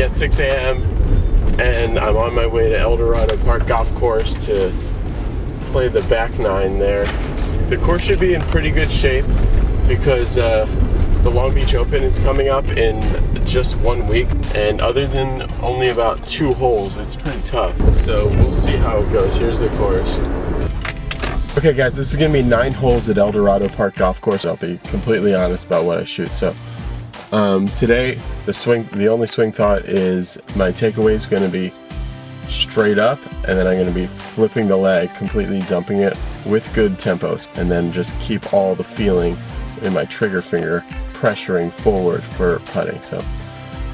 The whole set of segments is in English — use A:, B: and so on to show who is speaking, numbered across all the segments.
A: morning at 6 a.m. and I'm on my way to Dorado Park Golf Course to play the back nine there. The course should be in pretty good shape because the Long Beach Open is coming up in just 1 week, and other than only about 2 holes, it's pretty tough. So we'll see how it goes. Here's the course. Okay guys, this is gonna be 9 holes at Dorado Park Golf Course. I'll be completely honest about what I shoot. So today, the only swing thought is my takeaway is gonna be straight up, and then I'm gonna be flipping the leg, completely dumping it with good tempos, and then just keep all the feeling in my trigger finger pressuring forward for putting. So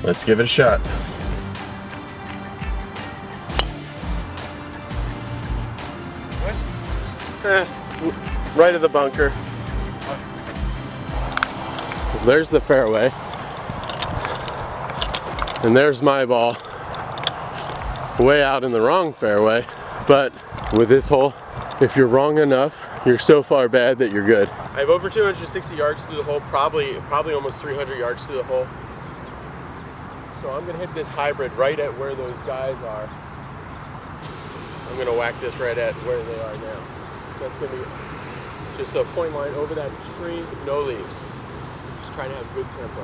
A: let's give it a shot. Right of the bunker. There's the fairway. And there's my ball. Way out in the wrong fairway. But with this hole, if you're wrong enough, you're so far bad that you're good. I have over 260 yards through the hole, probably almost 300 yards through the hole. So I'm gonna hit this hybrid right at where those guys are. I'm gonna whack this right at where they are now. That's gonna be just a point line over that tree, no leaves. Just trying to have good tempo.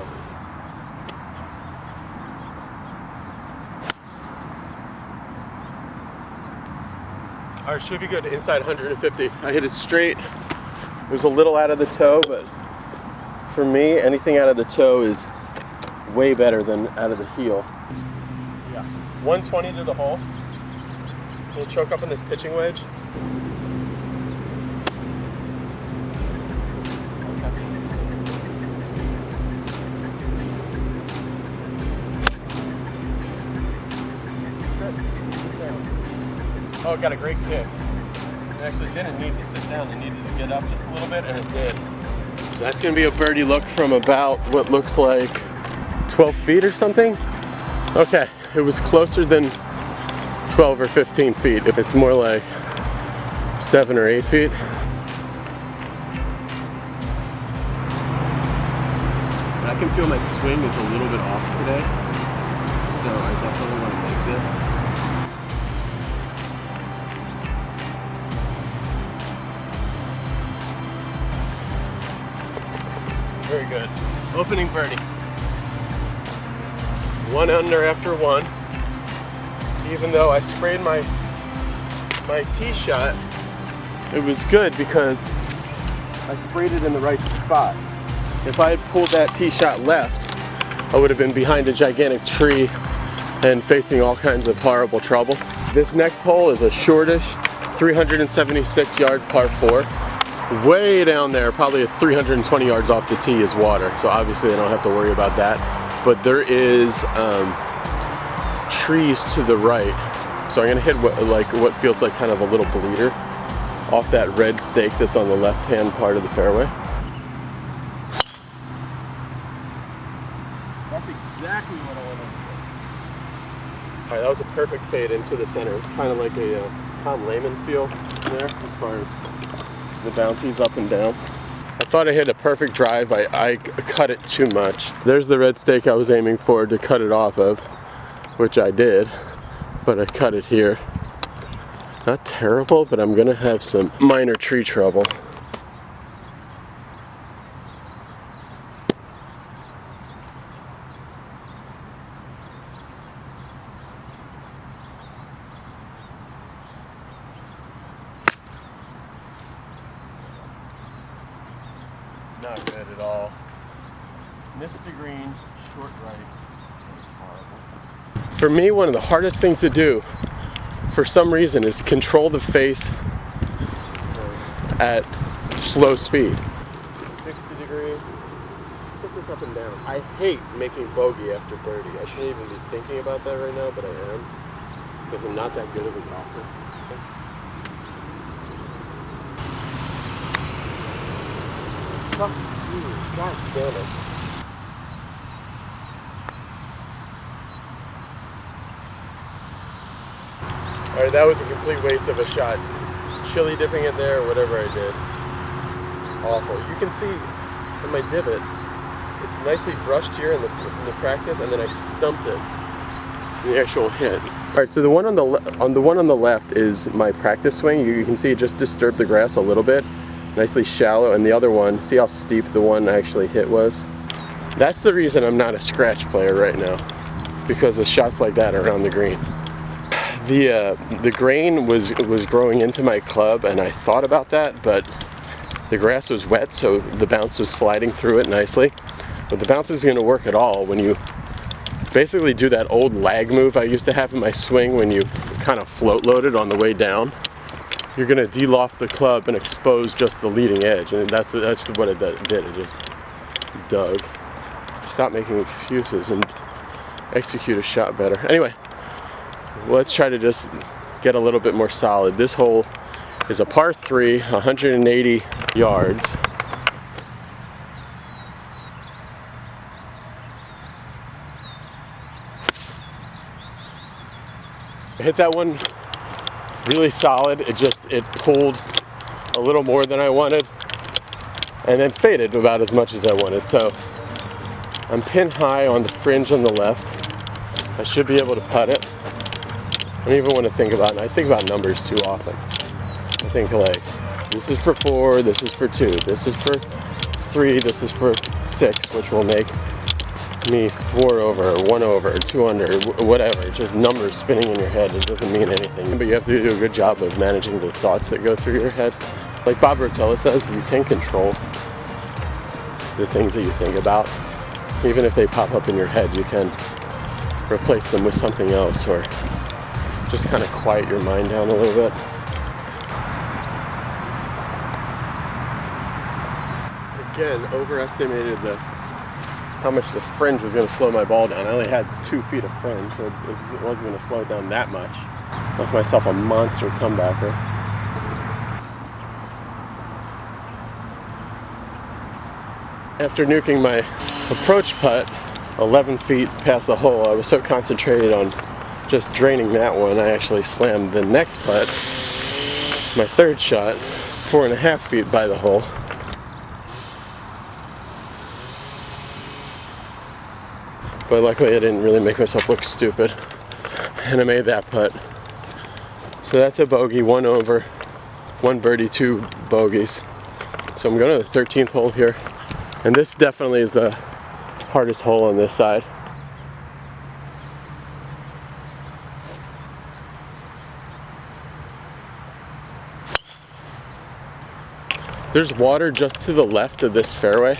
A: All right, should be good. Inside 150. I hit it straight. It was a little out of the toe, but for me, anything out of the toe is way better than out of the heel. Yeah, 120 to the hole. We'll choke up on this pitching wedge. Oh, it got a great kick. It actually didn't need to sit down. It needed to get up just a little bit, and it did. So that's gonna be a birdie look from about what looks like 12 feet or something. Okay, it was closer than 12 or 15 feet. It's more like 7 or 8 feet. But I can feel my swing is a little bit off today, so I definitely want to make this. Very good. Opening birdie. 1 under after 1. Even though I sprayed my tee shot, it was good because I sprayed it in the right spot. If I had pulled that tee shot left, I would have been behind a gigantic tree and facing all kinds of horrible trouble. This next hole is a shortish 376 yard par 4. Way down there, probably 320 yards off the tee is water, so obviously I don't have to worry about that. But there is trees to the right, so I'm gonna hit what feels like kind of a little bleeder off that red stake that's on the left-hand part of the fairway. That's exactly what I want to do. All right, that was a perfect fade into the center. It's kind of like a Tom Lehman feel there as far as the bouncies up and down. I thought I hit a perfect drive. I cut it too much. There's the red stake I was aiming for to cut it off of, which I did, but I cut it here. Not terrible, but I'm gonna have some minor tree trouble. Not good at all. Missed the green, short right. That was horrible. For me, one of the hardest things to do, for some reason, is control the face at slow speed. 60 degree. Put this up and down. I hate making bogey after birdie. I shouldn't even be thinking about that right now, but I am, because I'm not that good of a golfer. Fuck you. God damn it. Alright, that was a complete waste of a shot. Chili dipping it there, or whatever I did. It's awful. You can see in my divot, it's nicely brushed here in the practice, and then I stumped it the actual hit. All right, so the one on the left is my practice swing. You can see it just disturbed the grass a little bit, nicely shallow. And the other one, see how steep the one I actually hit was? That's the reason I'm not a scratch player right now, because of shots like that around the green. The grain was growing into my club, and I thought about that, but the grass was wet, so the bounce was sliding through it nicely. But the bounce isn't going to work at all when you basically do that old lag move I used to have in my swing when you kind of float loaded on the way down. You're going to de-loft the club and expose just the leading edge, and that's what it did. It just dug. Stop making excuses and execute a shot better. Anyway, let's try to just get a little bit more solid. This hole is a par 3, 180 yards. I hit that one really solid. It pulled a little more than I wanted and then faded about as much as I wanted. So I'm pin high on the fringe on the left. I should be able to putt it. I don't even want to think about it. I think about numbers too often. I think like, this is for 4, this is for 2, this is for 3, this is for 6, which will make me 4 over, 1 over, 2 under, whatever. It's just numbers spinning in your head. It doesn't mean anything. But you have to do a good job of managing the thoughts that go through your head. Like Bob Rotella says, you can control the things that you think about. Even if they pop up in your head, you can replace them with something else, or just kind of quiet your mind down a little bit. Again, overestimated how much the fringe was going to slow my ball down. I only had 2 feet of fringe, so it wasn't going to slow it down that much. Left myself a monster comebacker. After nuking my approach putt 11 feet past the hole, I was so concentrated on just draining that one, I actually slammed the next putt, my third shot, 4.5 feet by the hole. But luckily I didn't really make myself look stupid, and I made that putt. So that's a bogey, 1 over, 1 birdie, 2 bogeys. So I'm going to the 13th hole here, and this definitely is the hardest hole on this side. There's water just to the left of this fairway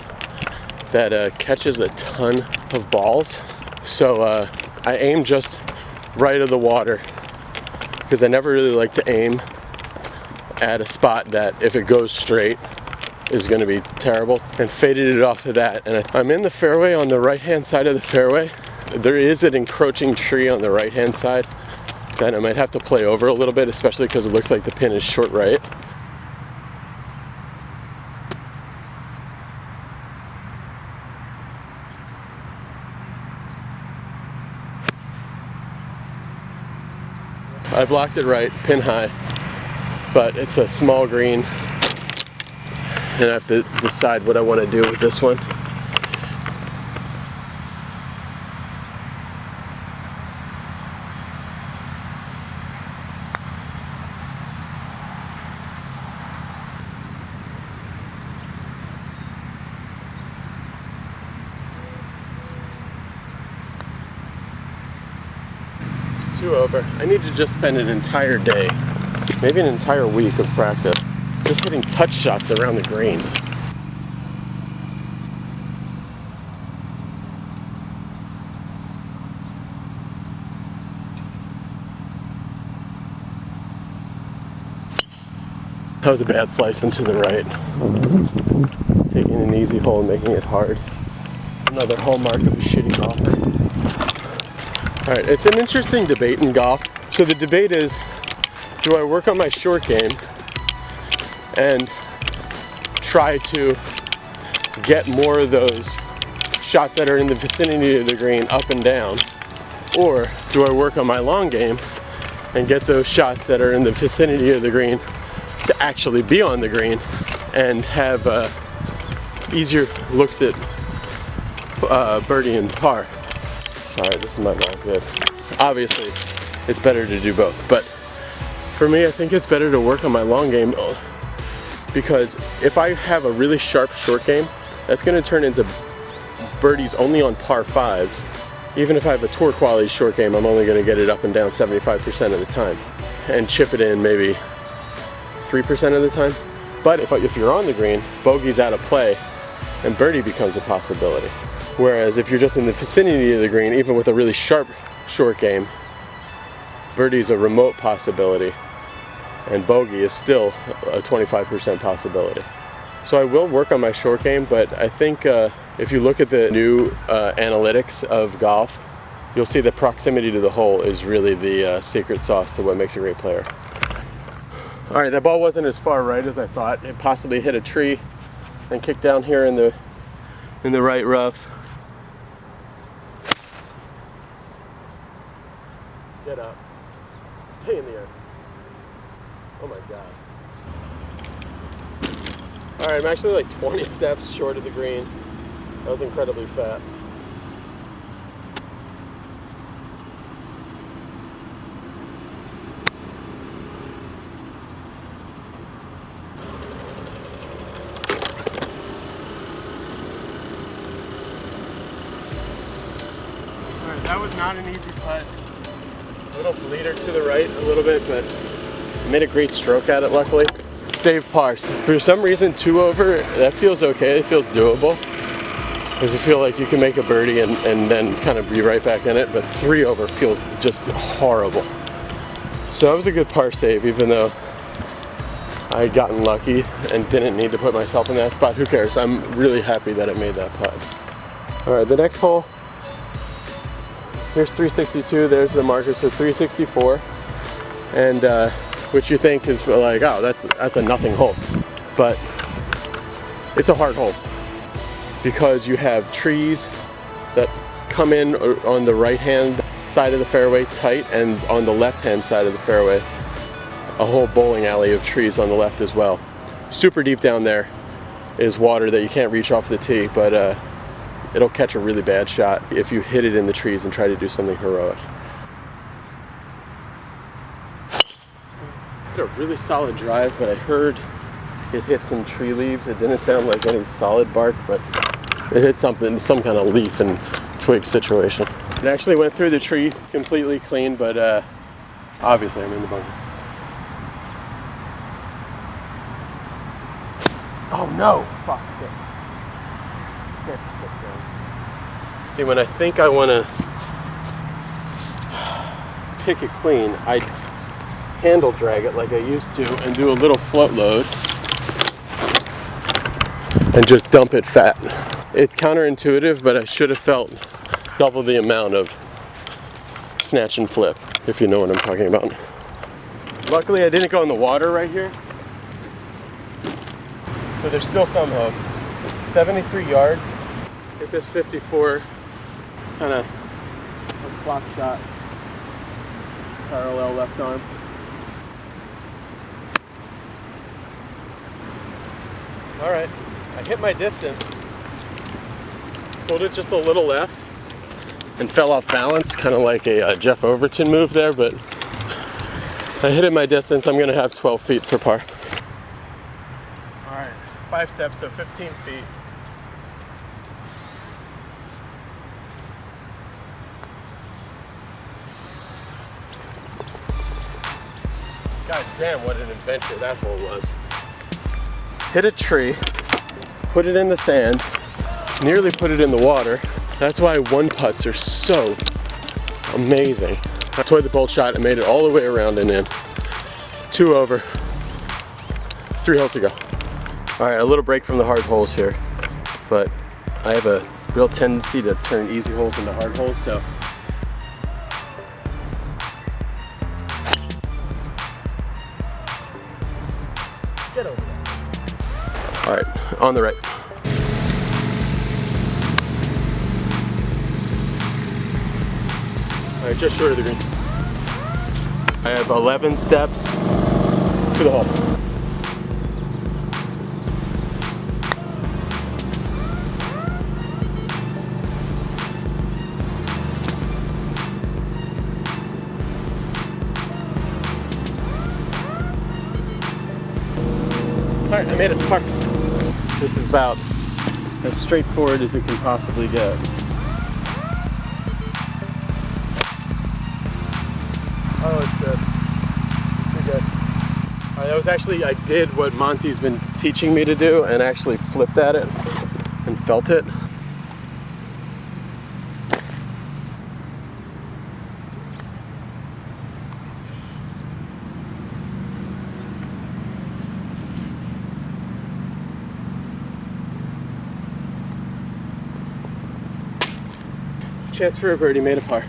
A: that catches a ton of balls. So I aim just right of the water, because I never really like to aim at a spot that, if it goes straight, is going to be terrible, and faded it off of that. And I'm in the fairway on the right hand side of the fairway. There is an encroaching tree on the right hand side that I might have to play over a little bit, especially because it looks like the pin is short right. I blocked it right, pin high, but it's a small green, and I have to decide what I want to do with this one. Over. I need to just spend an entire day, maybe an entire week of practice, just hitting touch shots around the green. That was a bad slice into the right. Taking an easy hole and making it hard. Another hallmark of a shitty golfer. Alright, it's an interesting debate in golf. So the debate is, do I work on my short game and try to get more of those shots that are in the vicinity of the green up and down? Or do I work on my long game and get those shots that are in the vicinity of the green to actually be on the green and have easier looks at birdie and par? Alright, this might not good. obviously it's better to do both. But for me, I think it's better to work on my long game, because if I have a really sharp short game, that's going to turn into birdies only on par 5s. Even if I have a tour quality short game, I'm only going to get it up and down 75% of the time and chip it in maybe 3% of the time. But if you're on the green, bogey's out of play and birdie becomes a possibility. Whereas if you're just in the vicinity of the green, even with a really sharp short game, birdie's a remote possibility and bogey is still a 25% possibility. So I will work on my short game, but I think if you look at the new analytics of golf, you'll see that proximity to the hole is really the secret sauce to what makes a great player. All right, that ball wasn't as far right as I thought. It possibly hit a tree and kicked down here in the right rough. Get up. Stay in the air. Oh my God. All right, I'm actually like 20 steps short of the green. That was incredibly fat. All right, that was not an easy putt. A little bleeder to the right a little bit, but I made a great stroke at it, luckily. Save pars. For some reason, 2 over, that feels okay. It feels doable. Because you feel like you can make a birdie and then kind of be right back in it. But 3 over feels just horrible. So that was a good par save, even though I had gotten lucky and didn't need to put myself in that spot. Who cares? I'm really happy that I made that putt. All right, the next hole. Here's 362. There's the marker. So 364. And which you think is like, oh, that's a nothing hole. But it's a hard hole because you have trees that come in on the right-hand side of the fairway tight, and on the left-hand side of the fairway, a whole bowling alley of trees on the left as well. Super deep down there is water that you can't reach off the tee, but it'll catch a really bad shot if you hit it in the trees and try to do something heroic. A really solid drive, but I heard it hit some tree leaves. It didn't sound like any solid bark, but it hit something, some kind of leaf and twig situation. It actually went through the tree completely clean, but obviously I'm in the bunker. Oh no! Fuck. Sit. See, when I think I want to pick it clean, I handle drag it like I used to and do a little float load and just dump it fat. It's counterintuitive, but I should have felt double the amount of snatch and flip, if you know what I'm talking about. Luckily I didn't go in the water right here, so there's still some hope. 73 yards. Hit this 54 kind of a clock shot, parallel left arm. All right, I hit my distance, pulled it just a little left, and fell off balance, kind of like a Jeff Overton move there, but I hit it my distance. I'm gonna have 12 feet for par. All right, 5 steps, so 15 feet. God damn, what an adventure that hole was. Hit a tree, put it in the sand, nearly put it in the water. That's why 1-putts are so amazing. I toyed the bolt shot and made it all the way around and in. 2 over, 3 holes to go. All right, a little break from the hard holes here, but I have a real tendency to turn easy holes into hard holes, so. Get over there. All right, on the right. All right, just short of the green. I have 11 steps to the hole. Alright, I made a putt. This is about as straightforward as it can possibly get. Oh, it's good. Pretty good. That was actually, I did what Monty's been teaching me to do and actually flipped at it and felt it. Chance for a birdie, made a par.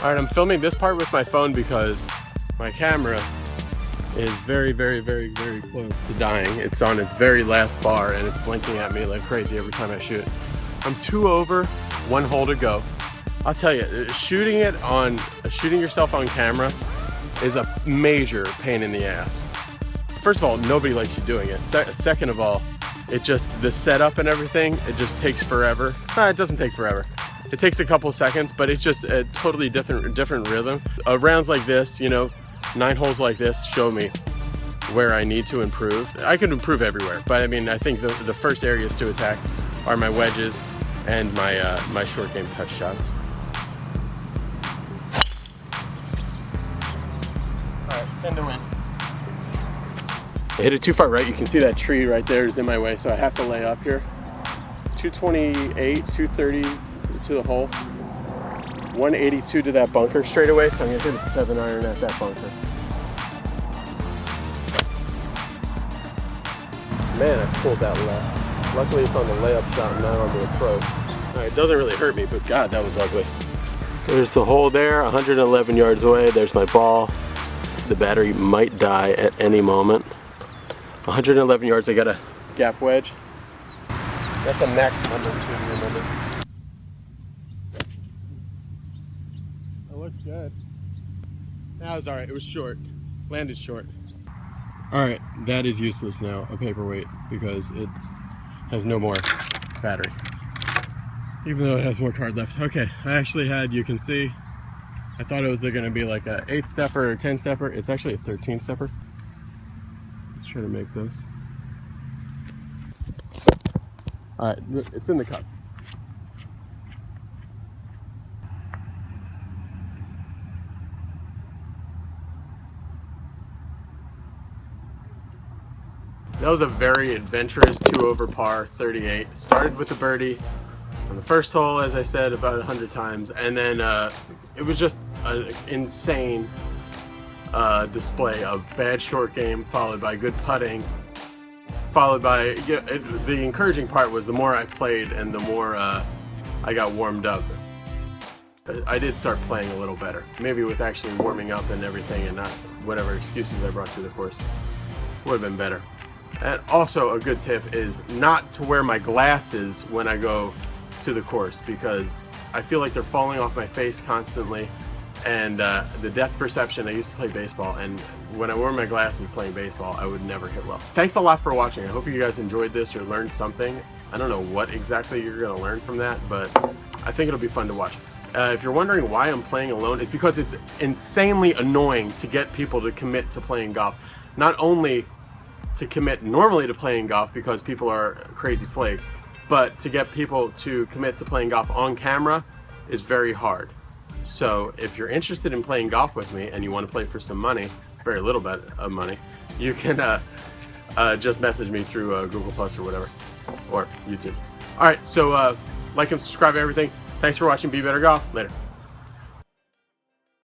A: Alright, I'm filming this part with my phone because my camera is very, very, very, very close to dying. It's on its very last bar and it's blinking at me like crazy every time I shoot. I'm 2 over, 1 hole to go. I'll tell you, shooting yourself on camera is a major pain in the ass. First of all, nobody likes you doing it. Second of all, it just, the setup and everything, it just takes forever. It doesn't take forever. It takes a couple seconds, but it's just a totally different rhythm. Rounds like this, you know, 9 holes like this show me where I need to improve. I could improve everywhere, but I mean, I think the first areas to attack are my wedges and my short game touch shots. All right, 10 to win. I hit it too far right. You can see that tree right there is in my way, so I have to lay up here. 228, 230 to the hole. 182 to that bunker straight away, so I'm gonna hit a 7-iron at that bunker. Man, I pulled that left. Luckily it's on the layup shot and not on the approach. Alright, it doesn't really hurt me, but God, that was ugly. There's the hole there, 111 yards away. There's my ball. The battery might die at any moment. 111 yards, I got a gap wedge. That's a max number too, to remember. That looks good. That was alright, it was short. Landed short. Alright, that is useless now, a paperweight, because it has no more battery. Even though it has more card left. Okay, I actually had, you can see, I thought it was going to be like a 8-stepper or 10-stepper. It's actually a 13-stepper. Let's try to make this. Alright, it's in the cup. That was a very adventurous 2 over par 38. Started with a birdie on the first hole, as I said, about 100 times, and then it was just an insane display of bad short game, followed by good putting, followed by, the encouraging part was the more I played and the more I got warmed up. I did start playing a little better, maybe with actually warming up and everything and not whatever excuses I brought to the course. Would have been better. And also a good tip is not to wear my glasses when I go to the course, because I feel like they're falling off my face constantly, and the depth perception, I used to play baseball, and when I wore my glasses playing baseball, I would never hit well. Thanks a lot for watching. I hope you guys enjoyed this or learned something. I don't know what exactly you're going to learn from that, but I think it'll be fun to watch. If you're wondering why I'm playing alone, it's because it's insanely annoying to get people to commit to playing golf. Not only to commit normally to playing golf because people are crazy flakes, but to get people to commit to playing golf on camera is very hard. So if you're interested in playing golf with me and you want to play for some money, very little bit of money, you can just message me through Google Plus or whatever, or YouTube. Alright, so like and subscribe to everything. Thanks for watching Be Better Golf. Later.